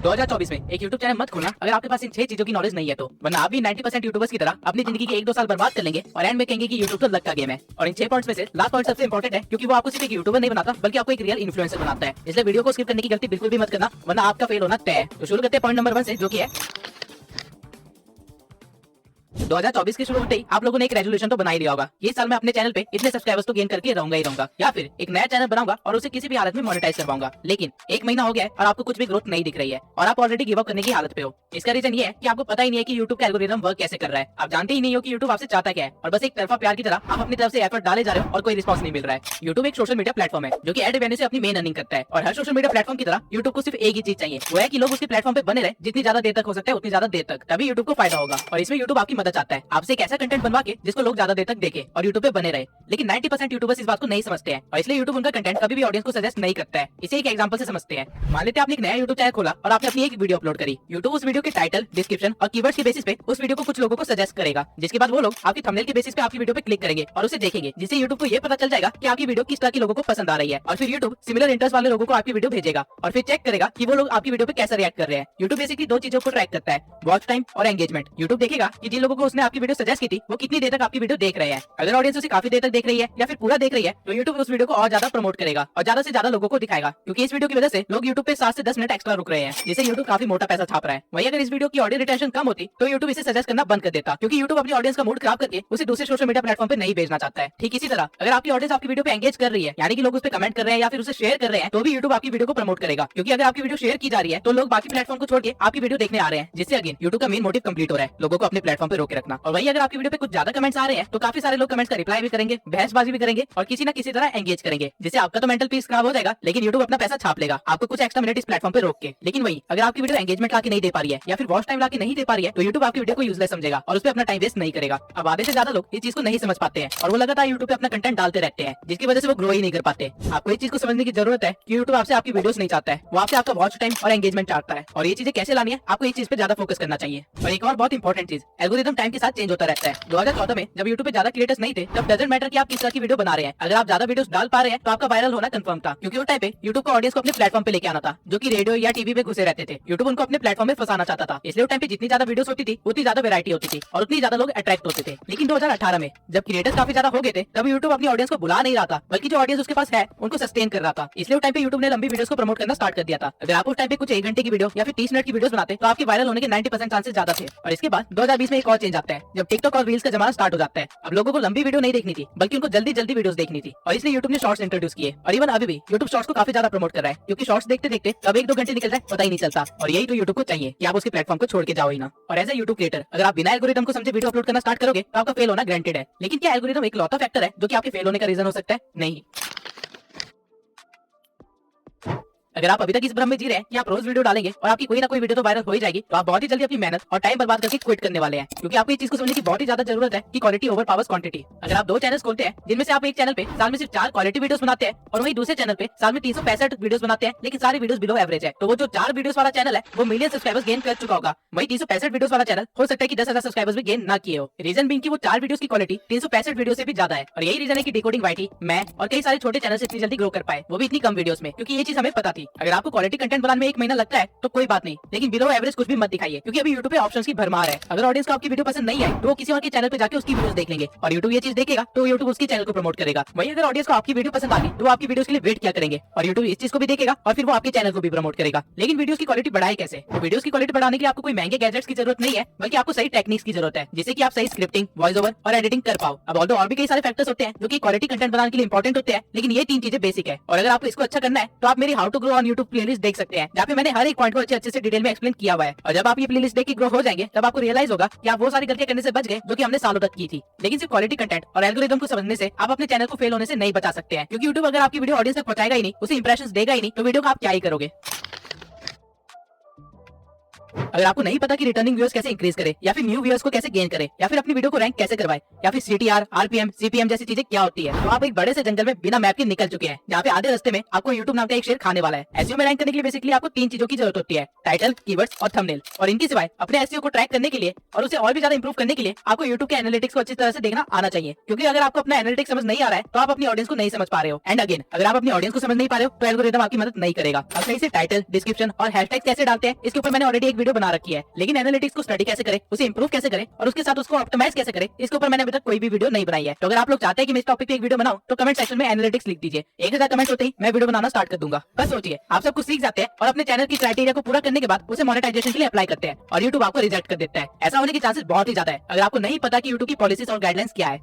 2024 में एक YouTube channel मत खोलना अगर आपके पास इन 6 चीजों की नॉलेज नहीं है तो, वरना आप भी 90% यूट्यूबर्स की तरह अपनी जिंदगी के 1-2 साल बर्बाद कर लेंगे और एंड में कहेंगे कि यूट्यूब तो लक का गेम है। और इन 6 पॉइंट्स में से लास्ट पॉइंट सबसे इंपॉर्टेंट है, क्योंकि वो आपको सिर्फ एक यूट्यूबर नहीं बनाता बल्कि आपको एक रियल इन्फ्लुएंसर बनाता है। इसलिए वीडियो को स्किप करने की गलती बिल्कुल भी मत करना, वरना आपका फेल होना तय है। तो शुरू करते हैं पॉइंट नंबर 1 से, जो कि है 2024 के शुरू होते ही आप लोगों ने एक रेजोल्यूशन तो बना ही लिया होगा, ये साल मैं अपने चैनल पे इतने सब्सक्राइबर्स तो गेन करके रहूंगा ही रहूंगा, या फिर एक नया चैनल बनाऊंगा और उसे किसी भी हालत में मोनेटाइज करवाऊंगा। लेकिन 1 महीना हो गया है और आपको कुछ भी ग्रोथ नहीं दिख रही है और आप ऑलरेडी गिव अप करने की हालत पे हो। इसका रीजन ये है कि आपको पता ही नहीं है कि यूट्यूब का एल्गोरिथम वर्क कैसे कर रहा है। आप जानते ही नहीं हो कि यूट्यूब आपसे चाहता क्या है और बस एक तरफा प्यार की तरह आप अपनी तरफ से एफर्ट डाले जा रहे हो और कोई रिस्पॉन्स नहीं मिल रहा है। यूट्यूब एक सोशल मीडिया प्लेटफॉर्म है जो कि एड रेवेन्यू से अपनी मेन अर्निंग करता है, और हर सोशल मीडिया प्लेटफॉर्म की तरह यूट्यूब को सिर्फ एक ही चीज चाहिए, वो है कि लोग उसके प्लेटफॉर्म पे बने रहे जितनी ज्यादा देर तक हो सकता है उतनी ज्यादा देर तक, तभी यूट्यूब को फायदा होगा। और इसमें यूट्यूब आपकी मदद चाहता है, आपसे एक ऐसा कंटेंट बनवा के जिसको लोग ज्यादा देर तक देखे और यूट्यूब पे बने रहे। लेकिन 90% यूट्यूबर्स इस बात को नहीं समझते हैं और इसलिए यूट्यूब उनका कंटेंट कभी भी ऑडियंस को सजेस्ट नहीं करता है। इसे एक एग्जांपल से समझते हैं। मान लेते हैं आपने एक नया यूट्यूब चैनल खोला और आपने अपनी एक वीडियो अपलोड करी। यूट्यूब उस वीडियो के टाइटल, डिस्क्रिप्शन और कीवर्ड्स के बेसिस पे उस वीडियो को कुछ लोगों को सजेस्ट करेगा, जिसके बाद वो लोग आपकी थंबनेल के बेसिस पे आपकी वीडियो पे क्लिक करेंगे और उसे देखेंगे, जिससे यूट्यूब को ये पता चल जाएगा कि आपकी वीडियो किस तरह के लोगों को पसंद आ रही है। और फिर यूट्यूब सिमिलर इंटरेस्ट वाले लोगों को आपकी वीडियो भेजेगा और फिर चेक करेगा कि वो लोग आपकी वीडियो पे कैसे रिएक्ट कर रहे हैं। यूट्यूब बेसिकली 2 चीजों को ट्रैक करता है, वॉच टाइम और एंगेजमेंट। यूट्यूब देखेगा कि जिन लोगों को उसने आपकी वीडियो सजेस्ट की थी वो कितनी देर तक आपकी वीडियो देख रहे हैं। अगर ऑडियंस उसे काफी देर तक देख रही है या फिर पूरा देख रही है तो यूट्यूब उस वीडियो को और ज्यादा प्रमोट करेगा और ज्यादा से ज्यादा लोगों को दिखाएगा, क्योंकि इस वीडियो की वजह से लोग यूट्यूब पे 7 से 10 मिनट एक्स्ट्रा रुक रहे हैं, जिससे यूट्यूब काफी मोटा पैसा छाप रहा है। वहीं अगर इस वीडियो की ऑडियो रिटेंशन कम होती तो यूट्यूब इसे सजेस्ट करना बंद कर देता, क्योंकि यूट्यूब अपनी ऑडियंस का मूड खराब करके उसे दूसरे सोशल मीडिया प्लेटफॉर्म पे नहीं भेजना चाहता है। ठीक इसी तरह अगर आपकी ऑडियंस आपकी वीडियो पे एंगेज कर रही है, यानी कि लोग उस पर कमेंट कर रहे हैं या फिर उसे शेयर कर रहे हैं, तो भी यूट्यूब आपकी वीडियो को प्रमोट करेगा, क्योंकि अगर आपकी वीडियो शेयर की जा रही है तो लोग बाकी प्लेटफॉर्म को छोड़ के आपकी वीडियो देखने आ रहे हैं, जिससे अगेन यूट्यूब का मेन मोटिव कंप्लीट हो रहा है, लोगों को अपने प्लेटफॉर्म पे रोके रखना। और वहीं अगर आपकी वीडियो पे कुछ ज्यादा कमेंट्स आ रहे हैं तो काफी सारे लोग कमेंट्स का रिप्लाई भी करेंगे, बहसबाजी भी करेंगे और किसी न किसी तरह एंगेज करेंगे, जिससे आपका तो मेंटल पीस खराब हो जाएगा, लेकिन यूट्यूब अपना पैसा छाप लेगा आपको कुछ एक्स्ट्रा मिनट इस प्लेटफॉर्म पे रोक के। लेकिन वही अगर आपकी वीडियो एंगेजमेंट लाके नहीं दे पा रही है या फिर वॉच टाइम लाके नहीं दे पा रही है तो यूट्यूब आपकी वीडियो को यूजलेस समझेगा और उस पर अपना टाइम वेस्ट नहीं करेगा। अब आधे से ज्यादा लोग इस चीज को नहीं समझ पाते हैं और वो लगातार यूट्यूब पे अपना कंटेंट डालते रहते हैं, जिसकी वजह से वो ग्रो ही नहीं कर पाते। आपको इस चीज को समझने की जरूरत है कि यूट्यूब आपसे आपकी वीडियोस नहीं चाहता है, वो आपसे आपका वॉच टाइम और एंगेजमेंट चाहता है, और ये चीजें कैसे लानी है आपको इस चीज पे ज्यादा फोकस करना चाहिए। और एक और बहुत इंपॉर्टेंट चीज, एल्गोरिथम टाइम के साथ चेंज होता रहता है। 2014 में जब यूट्यूब पे ज्यादा क्रिएटर्स नहीं थे तब डजंट मैटर कि आप किस तरह की वीडियो बना रहे हैं, अगर आप ज्यादा वीडियोस डाल पा रहे हैं तो आपका वायरल होना कंफर्म था, क्योंकि उस टाइम पे यूट्यूब को ऑडियंस को अपने प्लेटफॉर्म पे लेके आना था, जो कि रेडियो या टीवी पे घुसे रहते थे। यूट्यूब उनको अपने प्लेटफॉर्म में फंसाना चाहता था, इसलिए उस टाइम पे जितनी ज्यादा वीडियोस होती थी उतनी ज्यादा वैरायटी होती थी और उतनी ज्यादा लोग अट्रैक्ट होते थे। लेकिन 2018 में जब क्रिएटर्स काफी ज्यादा हो गए थे तब यूट्यूब अपनी ऑडियंस को बुला नहीं रहा था, बल्कि जो ऑडियंस उसके पास है उनको सस्टेन कर रहा था। इसलिए उस टाइम पे यूट्यूब ने लंबी वीडियोस को प्रमोट करना स्टार्ट कर दिया था। अगर आप उस टाइम पे कुछ 1 घंटे की वीडियो या फिर 30 मिनट की वीडियोस बनाते तो आपके वायरल होने के 90% चांसेस ज्यादा थे। और इसके बाद 2020 में एक और चेंज आता है, जब टिकटॉक और रील्स का जमाना स्टार्ट हो जाता है। अब लोगों को लंबी वीडियो नहीं देखनी थी बल्कि उनको जल्दी जल्दी वीडियोस देखनी थी, और इसलिए यूट्यूब ने शॉर्ट्स इंट्रोड्यूस किए। और इवन अभी भी यूट्यूब शॉर्ट्स को काफी ज्यादा प्रमोट कर रहा है, क्योंकि शॉर्ट्स देखते देखते कब 1-2 घंटे निकल जाए पता ही नहीं चलता। और यही तो यूट्यूब को चाहिए कि आप उसके प्लेटफॉर्म को छोड़ के जाओ ही ना। और एज ए यूट्यूब क्रिएटर अगर आप बिना एल्गोरिथम को समझे वीडियो अपलोड करना स्टार्ट करोगे तो आपका फेल होना गारंटेड है। लेकिन क्या एल्गोरिथम एक लौता फैक्टर है जो कि आपके फेल होने का रीजन हो सकता है? नहीं। अगर आप अभी तक इस भ्रम में जी रहे हैं कि आप रोज वीडियो डालेंगे और आपकी कोई ना कोई वीडियो तो वायरल हो ही जाएगी, तो आप बहुत ही जल्दी अपनी मेहनत और टाइम बर्बाद करके क्विट करने वाले हैं, क्योंकि आपको इस चीज को समझने की बहुत ही ज्यादा जरूरत है कि क्वालिटी ओवर पावर्स क्वांटिटी। अगर आप 2 चैनल्स खोलते हैं जिनमें से आप एक चैनल पे साल में सिर्फ 4 क्वालिटी वीडियोस बनाते हैं और वहीं दूसरे चैनल पे साल में 365 वीडियोस बनाते हैं लेकिन सारी वीडियोस बिलो एवरेज है, तो वो जो 4 वीडियोस वाला चैनल है वो मिलियन सब्सक्राइबर्स गेन कर चुका होगा। वहीं 365 वीडियोस वाला चैनल हो सकता है कि 10,000 सब्सक्राइबर्स भी गेन ना किए हो। रीजन बीइंग कि वो 4 वीडियोस की क्वालिटी 365 वीडियो से भी ज्यादा है। और यही रीजन है कि डिकोडिंग वाईटी, मैं और कई सारे छोटे चैनल इतनी जल्दी ग्रो कर पाए, वो भी इतनी कम वीडियोस में, क्योंकि ये चीज हमें पता थी। अगर आपको क्वालिटी कंटेंट बनाने में 1 महीना लगता है तो कोई बात नहीं, लेकिन बिलो एवरेज कुछ भी मत दिखाइए, क्योंकि अभी यूट्यूब पे ऑप्शंस की भरमार है। अगर ऑडियंस को आपकी वीडियो पसंद नहीं है तो वो किसी और के चैनल पे जाके उसकी वीडियोस देख लेंगे और यूट्यूब ये चीज देखेगा तो यूट्यूब उसके चैनल को प्रमोट करेगा। वहीं अगर ऑडियंस को आपकी वीडियो पसंद आ गई तो वो आपकी वीडियोस के लिए वेट क्या करेंगे और यूट्यूब इस चीज को भी देखेगा और फिर वो आपके चैनल को भी प्रमोट करेगा। लेकिन वीडियोस की क्वालिटी बढ़ाए कैसे? तो वीडियोस की क्वालिटी बढ़ाने के लिए आपको कोई महंगे गैजेट्स की जरूरत नहीं है, बल्कि आपको सही टेक्निक्स की जरूरत है, जिससे कि आप सही स्क्रिप्टिंग, वॉइस ओवर और एडिटिंग कर पाओ। अब और भी कई सारे फैक्टर्स होते हैं जो कि क्वालिटी कंटेंट बनाने के लिए इंपॉर्टेंट होते हैं, लेकिन ये 3 चीजें बेसिक है। और अगर आपको इसको अच्छा करना है तो आप मेरी how to grow on YouTube playlist देख सकते हैं, जहाँ पे मैंने हर एक पॉइंट को अच्छे से डिटेल में एक्सप्लेन किया हुआ है। और जब आप ये प्लेलिस्ट देख के ग्रो हो जाएंगे तब आपको रियलाइज होगा कि आप वो सारी गलतियां करने से बच गए जो कि हमने सालों तक की थी। लेकिन सिर्फ क्वालिटी कंटेंट और एल्गोरिथम को समझने से आप अपने चैनल को फेल होने से नहीं बचा सकते हैं, क्योंकि यूट्यूब अगर आपकी वीडियो ऑडियंस तक पहुंचाएगा ही नहीं, उसे इंप्रेशंस देगा ही नहीं, तो वीडियो का आप क्या ही करोगे। अगर आपको नहीं पता कि रिटर्निंग व्यूअर्स कैसे इंक्रीज करे, या फिर न्यू व्यूअर्स को कैसे गेन करे, या फिर अपनी वीडियो को रैंक कैसे करवाए, या फिर सीटीआर, आरपीएम, सीपीएम जैसी चीजें क्या होती है, तो आप एक बड़े से जंगल में बिना मैप के निकल चुके हैं, जहाँ पे आधे रास्ते में आपको यूट्यूब नाम का एक शेर खाने वाला है। एसईओ में रैंक करने के लिए बेसिकली आपको 3 चीजों की जरूरत होती है, टाइटल, कीवर्ड्स और थंबनेल। और इनके सिवाय अपने एसईओ को ट्रैक करने के लिए और उसे और भी ज्यादा इंप्रूव करने के लिए आपको यूट्यूब के एनालिटिक्स को अच्छी तरह से देखना आना चाहिए, क्योंकि अगर आपको अपना एनालिटिक्स समझ नहीं आ रहा है तो आप अपनी ऑडियंस को नहीं समझ पा रहे हो। एंड अगेन, अगर आप अपनी ऑडियंस को समझ नहीं पा रहे हो तो एल्गोरिथम आपकी मदद नहीं करेगा। अब सही से टाइटल, डिस्क्रिप्शन और हैशटैग कैसे डालते हैं इसके ऊपर मैंने ऑलरेडी एक वीडियो बना रखी है, लेकिन एनालिटिक्स को स्टडी कैसे करें, उसे इंप्रूव कैसे करें और उसके साथ उसको ऑप्टिमाइज कैसे करें, इसके ऊपर मैंने अभी तक कोई भी वीडियो नहीं बनाई है। तो अगर आप लोग चाहते हैं कि मैं इस टॉपिक पे एक वीडियो बनाऊं तो कमेंट सेक्शन में एनालिटिक्स लिख दीजिए। 1000 कमेंट होते ही मैं वीडियो बनाना स्टार्ट कर दूंगा। बस सोचिए, आप सब कुछ सीख जाते हैं और अपने चैनल की क्राइटेरिया को पूरा करने के बाद उसे मोनेटाइजेशन के लिए अप्लाई करते हैं और यूट्यूब आपको रिजेक्ट कर देता है। ऐसा होने के चांसेस बहुत ही ज्यादा है अगर आपको नहीं पता कि यूट्यूब की पॉलिसीज और गाइडलाइंस क्या है।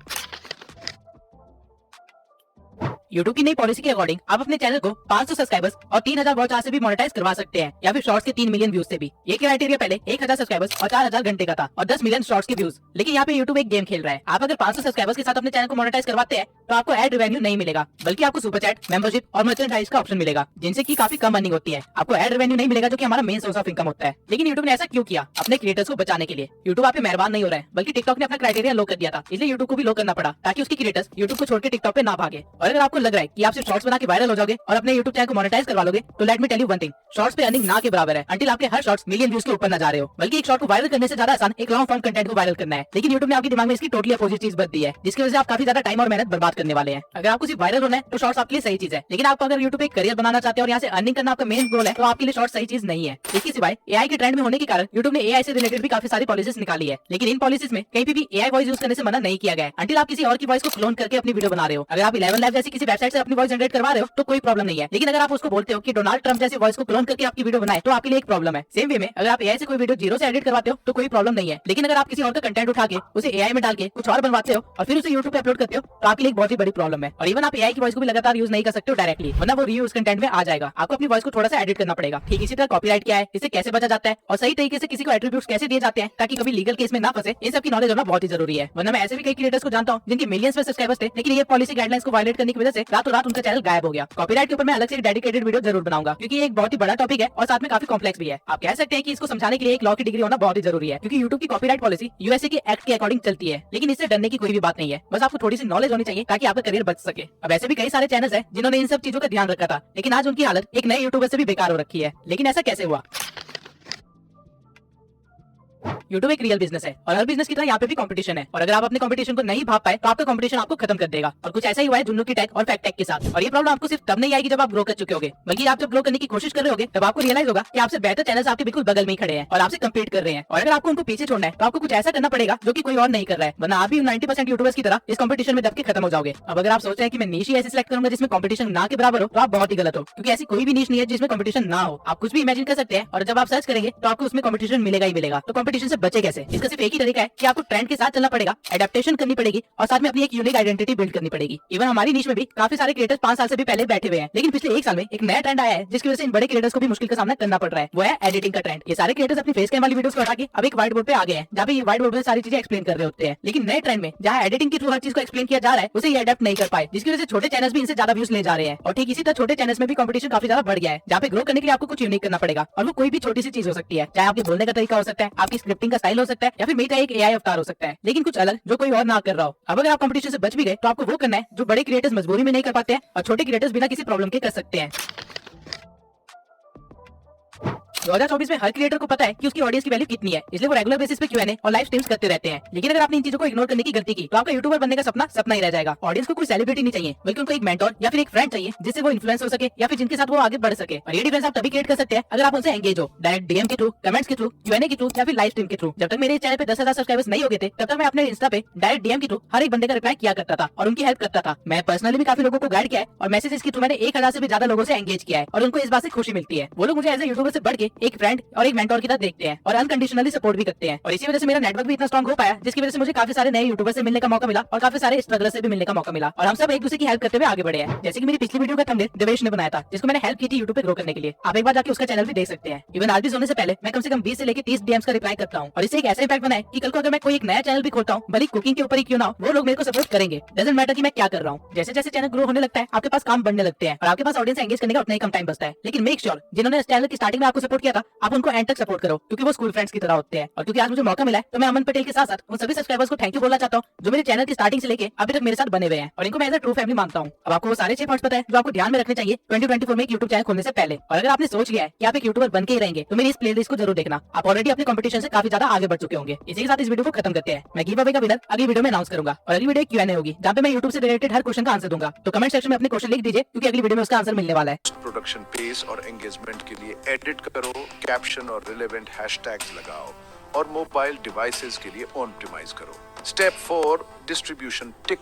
यूट्यूब की नई पॉलिसी के अकॉर्डिंग आप अपने चैनल को 500 सब्सक्राइबर्स और 3000 वॉच आवर से भी मोनेटाइज करवा सकते हैं, या फिर शॉर्ट्स के 3 मिलियन व्यूज से भी। ये क्राइटेरिया पहले 1000 सब्सक्राइबर्स और 4000 घंटे का था और 10 मिलियन शॉर्ट्स के व्यूज। लेकिन यहाँ पे यूट्यूब एक गेम खेल रहा है। आप अगर 500 सब्सक्राइबर्स के साथ अपने चैनल को मोनेटाइज करवाते हैं तो आपको एड रेवेन्यू नहीं मिलेगा, बल्कि आपको सुपर चैट, मेंबरशिप और मर्चेंडाइज का ऑप्शन मिलेगा, जिनसे की काफी कम अर्निंग होती है। आपको एड रेवेन्यू नहीं मिलेगा, जो कि हमारा मेन सोर्स ऑफ इनकम होता है। लेकिन यूट्यूब ने ऐसा क्यों किया? अपने क्रिएटर्स को बचाने के लिए। यूट्यूब आप पे मेहरबान नहीं हो रहा है, बल्कि टिकटॉक ने अपना क्राइटेरिया लो कर दिया था, इसलिए यूट्यूब को भी लो करना पड़ा, ताकि उसके क्रिएटर्स यूट्यूब को छोड़ के टिकटॉक पे ना भागे। और अगर आपको लग रहा है कि आप सिर्फ शॉर्ट्स बना के वायरल हो जाओगे और अपने यूट्यूब चैनल को मोनेटाइज करवा लोगे, तो let me tell you one thing, shorts पे अर्निंग ना के बराबर है, अंटिल आपके हर शॉर्ट्स मिलियन व्यूज के ऊपर ना जा रहे हो। बल्कि एक शॉर्ट को वायरल करने से ज्यादा आसान एक लॉन्ग फॉर्म कंटेंट को वायरल करना है। लेकिन यूट्यूब ने आपके दिमाग में इसकी टोटली अपोजिट चीज बदल दी है, जिसकी वजह से आप काफी ज्यादा टाइम और मेहनत बर्बाद करने वाले हैं। अगर आपको सिर्फ वायरल होना है तो शॉर्ट्स आपके लिए सही चीज है, लेकिन आप अगर यूट्यूब पे एक करियर बनाना चाहते हैं और यहाँ से अर्निंग करना आपका मेन गोल है, तो आपके लिए शॉर्ट सही चीज नहीं है। इसके सिवाय एआई के ट्रेंड में होने के कारण यूट्यूब ने एआई से रिलेटेड भी काफी सारी पॉलिसीज निकाली है, लेकिन इन पॉलिसीज में कहीं भी एआई वॉइस यूज करने से मना नहीं किया गया है, अंटिल आप किसी और की वॉइस को क्लोन करके अपनी वीडियो बना रहे हो। अगर आप 11 लैब जैसी किसी वेबसाइट से अपनी वॉइस जनरेट करवा रहे हो तो कोई प्रॉब्लम नहीं है, लेकिन अगर आप उसको बोलते हो कि डोनाल्ड ट्रंप जैसी वॉइस को क्लोन करके आपकी वीडियो बनाए तो आपके लिए एक प्रॉब्लम है। सेम वे में अगर आप एआई से कोई वीडियो जीरो से एडिट करवाते हो तो कोई प्रॉब्लम नहीं है, लेकिन अगर आप किसी और का कंटेंट उठा के उसे एआई में डाल के कुछ और बनवाते हो और फिर उसे यूट्यूब पे अपलोड करते हो तो आपके लिए एक बहुत ही बड़ी प्रॉब्लम है। और इवन आप एआई की वॉइस को भी लगातार यूज नहीं कर सकते हो डायरेक्टली, वरना वो रीयूज कंटेंट में आ जाएगा। आपको अपनी वॉइस को थोड़ा सा एडिट करना पड़ेगा। ठीक इसी तरह कॉपीराइट क्या है, इससे कैसे बचा जाता है और सही तरीके से किसी को एट्रीब्यूट्स कैसे दिए जाते हैं ताकि कभी लीगल केस में ना फंसे, इन सब की नॉलेज होना बहुत ही जरूरी है। वरना मैं ऐसे भी कई क्रिएटर्स को जानता हूँ जिनके मिलियंस में सब्सक्राइबर्स थे, लेकिन ये पॉलिसी गाइडलाइंस को वायलेट करने की वजह से रातों रात उनका चैनल गायब हो गया। कॉपीराइट के ऊपर मैं अलग से एक डेडिकेटेड वीडियो जरूर बनाऊंगा, क्योंकि ये एक बहुत ही बड़ा टॉपिक है और साथ में काफी कॉम्प्लेक्स भी है। आप कह सकते हैं कि इसको समझाने के लिए एक लॉ की डिग्री होना बहुत ही जरूरी है, क्योंकि यूट्यूब की कॉपीराइट पॉलिसी यूएसए के एक्ट के अकॉर्डिंग चलती है। लेकिन इससे डरने की कोई भी बात नहीं है, बस आपको थोड़ी सी नॉलेज होनी चाहिए ताकि आपका करियर बच सके। अब ऐसे भी कई सारे चैनल्स हैं जिन्होंने इन सब चीजों का ध्यान रखा था, लेकिन आज उनकी हालत एक नए यूट्यूबर से भी बेकार हो रखी है। लेकिन ऐसा कैसे हुआ? यूट्यूब एक रियल बिजनेस है और हर बिजनेस की तरह यहाँ पे भी कंपटीशन है, और अगर आप अपने कंपटीशन को नहीं भाग पाए तो आपका कंपटीशन आपको खत्म कर देगा। और कुछ ऐसा ही हुआ है जुन्नू की टेक और फैक्ट टेक के साथ। और ये प्रॉब्लम आपको सिर्फ तब नहीं आएगी जब आप ग्रो कर चुके होगे, बल्कि आप जब ग्रो करने की कोशिश कर रहे होगे तब आपको रियलाइज होगा कि आपसे बेहतर चैनल्स आपके बिल्कुल बगल में ही खड़े हैं और आपसे कम्पीट कर रहे हैं। और अगर आपको उनको पीछे छोड़ना है तो आपको कुछ ऐसा करना पड़ेगा जो कि कोई और नहीं कर रहा है, वरना आप भी 90% यूट्यूबर्स की तरह इस कंपटीशन में दब के खत्म हो जाओगे। अब अगर आप सोच रहे हैं कि मैं नीश ही ऐसे सिलेक्ट करूंगा जिसमें कंपटीशन ना के बराबर हो, तो आप बहुत ही गलत हो, क्योंकि ऐसी कोई भी नीश नहीं है जिसमें कंपटीशन ना हो। आप कुछ भी इमेजिन कर सकते हैं और जब आप सर्च करेंगे तो आपको उसमें कंपटीशन मिलेगा ही मिलेगा। तो कंपटीशन से बचे कैसे? इसका सिर्फ एक ही तरीका है कि आपको ट्रेंड के साथ चलना पड़ेगा, एडेप्टेशन करनी पड़ेगी और साथ में अपनी एक यूनिक आइडेंटिटी बिल्ड करनी पड़ेगी। इवन हमारी नीश में भी काफी सारे क्रिएटर्स 5 साल से भी पहले बैठे हुए हैं, लेकिन पिछले 1 साल में एक नया ट्रेंड आया है जिसकी वजह से इन बड़े क्रिएटर्स को भी मुश्किल का सामना करना पड़ रहा है। वो है एडिटिंग का ट्रेंड। ये सारे क्रिएटर्स अपनी फेस कैम वाली वीडियोस को हटा के अब एक व्हाइट बोर्ड पे आ गए हैं, जहाँ पे ये व्हाइट बोर्ड में सारी चीजें एक्सप्लेन कर रहे होते हैं। लेकिन नए ट्रेंड में जहाँ एडिटिंग के थ्रू हर चीज को एक्सप्लेन किया जा रहा है, उसे ये अडेप्ट नहीं कर पाए, जिसकी वजह से छोटे चैनल्स भी इनसे ज्यादा व्यूज ले जा रहे हैं। और ठीक इसी तरह छोटे चैनल्स में भी कंपटीशन काफी ज्यादा बढ़ गया है, जहाँ पे ग्रो करने के लिए आपको कुछ यूनिक करना पड़ेगा। और वो कोई भी छोटी सी चीज हो सकती है, चाहे आपके बोलने का तरीका हो सकता है, आपकी स्क्रिप्टिंग का स्टाइल हो सकता है, या फिर मेरा एक एआई अवतार हो सकता है, लेकिन कुछ अलग जो कोई और ना कर रहा हो। अब अगर आप कंपटीशन से बच भी गए तो आपको वो करना है जो बड़े क्रिएटर्स मजबूरी में नहीं कर पाते हैं और छोटे क्रिएटर्स बिना किसी प्रॉब्लम के कर सकते हैं। 2024 में हर क्रिएटर को पता है कि उसकी ऑडियंस की वैल्यू कितनी है, इसलिए वो रेगुलर बेसिस पे Q&A और लाइव स्ट्रीम्स करते रहते हैं। लेकिन अगर आपने इन चीजों को इग्नोर करने की गलती की तो आपका यूट्यूबर बनने का सपना सपना ही रह जाएगा। ऑडियंस को कोई सेलिब्रिटी नहीं चाहिए, बल्कि उनको एक मेंटोर या फिर एक फ्रेंड चाहिए जिससे वो इन्फ्लुएंस हो सके या फिर जिनके साथ वो आगे बढ़ सके। और ये डिफरेंस आप तभी क्रिएट कर सकते हैं अगर आप उनसे एंगेज हो, डायरेक्ट डीएम के थ्रू, कमेंट्स के थ्रू, Q&A के थ्रू या फिर लाइव स्ट्रीम के थ्रू। जब तक मेरे चैनल पे 10,000 सब्सक्राइबर्स नहीं हो गए थे तब तक मैं अपने इंस्टा पे डायरेक्ट डीएम के थ्रू हर एक बंदे का रिप्लाई किया करता था और उनकी हेल्प करता था। मैं पर्सनली भी काफी लोगों को गाइड किया है और मैसेजेस के थ्रू मैंने 1000 से भी ज्यादा लोगों से एंगेज किया है और उनको इस बात से खुशी मिलती है। वो लोग मुझे एज ए यूट्यूबर से बढ़ के एक फ्रेंड और एक मेंटोर की तरह देखते हैं और अनकंडीशनली सपोर्ट भी करते हैं। और इसी वजह से मेरा नेटवर्क भी इतना स्ट्रॉन्ग हो पाया, जिसकी वजह से मुझे काफी सारे नए यूट्यूबर से मिलने का मौका मिला और काफी सारे स्ट्रगलर से भी मिलने का मौका मिला और हम सब एक दूसरे की हेल्प करते हुए आगे बढ़े हैं। जैसे कि मेरी पिछली वीडियो का थंबनेल देवेश ने बनाया था, जिसको मैंने हेल्प की थी यूट्यूब पे ग्रो करने के लिए। आप एक बार जाके उसका चैनल भी देख सकते हैं। इवन आरबीज होने से पहले मैं कम से कम 20 से लेकर 30 डीएम्स का रिप्लाई करता हूँ और इससे एक ऐसा इंपैक्ट बना है कि कल को अगर मैं कोई एक नया चैनल भी खोलता हूँ, भले कुकिंग के ऊपर ही क्यों ना हो, वो लोग मेरे को सपोर्ट करेंगे। डजंट मैटर कि मैं क्या कर रहा हूँ। जैसे जैसे चैनल ग्रो होने लगता है आपके पास काम बढ़ने लगते हैं और आपके पास ऑडियंस एंगेज करने का उतना ही कम टाइम बचता है। लेकिन मेक श्योर जिन्होंने इस चैनल की स्टार्टिंग में आपको सपोर्ट सपोर्ट किया था आप उनको एंड तक सपोर्ट करो, क्योंकि वो स्कूल फ्रेंड्स की तरह होते हैं। और क्योंकि आज मुझे मौका मिला है तो मैं अमन पटेल के साथ साथ उन सभी सब्सक्राइबर्स को थैंक यू बोलना चाहता हूँ जो मेरे चैनल की स्टार्टिंग से लेके अभी तक मेरे साथ बने हुए हैं, और इनको मैं एज अ ट्रू फैमिली मानता हूँ। अब आपको वो सारे 6 पॉइंट्स पता है जो आपको ध्यान में रखने चाहिए 2024 में एक यूट्यूब चैनल खोलने से पहले। और अगर आपने सोच लिया है कि आप एक यूट्यूबर बन के ही रहेंगे तो मेरी इस प्लेलिस्ट को जरूर देखना। आप ऑलरेडी अपने कंपटीशन से काफी ज्यादा आगे बढ़ चुके होंगे। इसी के साथ इस वीडियो को खत्म करते हैं। मैं गिव अवे का विनर अगली वीडियो में अनाउंस करूंगा, और अगली वीडियो Q&A होगी जहाँ पे मैं यूट्यूब से रिलेटेड हर क्वेश्चन का आंसर दूंगा। तो कमेंट सेक्शन में अपने क्वेश्चन लिख दीजिए, क्योंकि अगली वीडियो में उसका आंसर मिलने वाला है। प्रोडक्शन पेस और एंगेजमेंट के लिए एडिट करो, कैप्शन और रिलेवेंट हैशटैग्स लगाओ, और मोबाइल डिवाइसेस के लिए ऑप्टिमाइज करो। स्टेप 4 डिस्ट्रीब्यूशन टिक